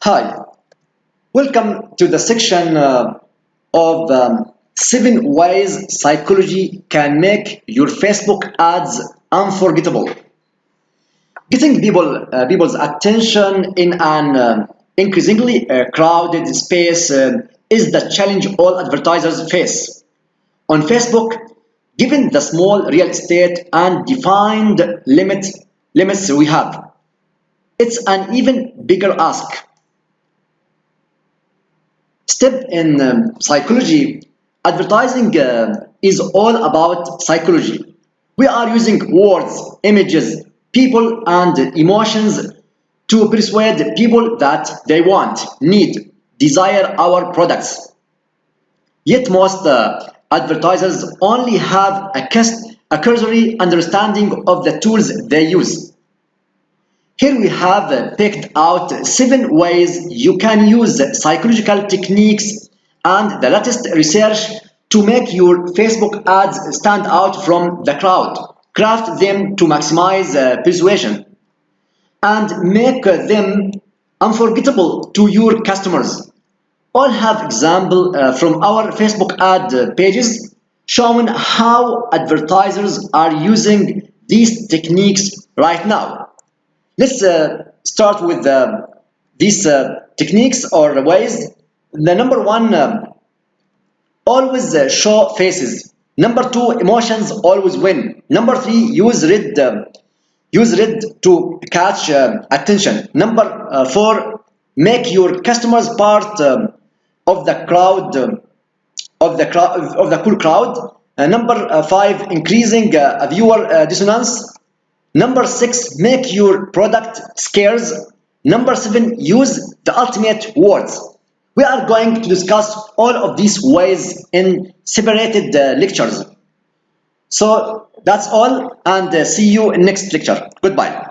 Hi, welcome to the section of 7 ways psychology can make your Facebook ads unforgettable. Getting people's attention in an increasingly crowded space is the challenge all advertisers face. On Facebook, given the small real estate and defined limits we have, it's an even bigger ask. Step in psychology, advertising is all about psychology. We are using words, images, people, and emotions to persuade people that they want, need, desire our products. Yet most advertisers only have a cursory understanding of the tools they use. Here we have picked out 7 ways you can use psychological techniques and the latest research to make your Facebook ads stand out from the crowd. Craft them to maximize persuasion and make them unforgettable to your customers. All have examples from our Facebook ad pages showing how advertisers are using these techniques right now. Let's start with these techniques or ways. The number one, always show faces. Number two, emotions always win. Number three, use red to catch attention. Number four, make your customers part of the crowd, of the cool crowd. Number five, increasing viewer dissonance. Number six, make your product scarce. Number seven, use the ultimate words. We are going to discuss all of these ways in separated lectures. So that's all, and see you in next lecture. Goodbye.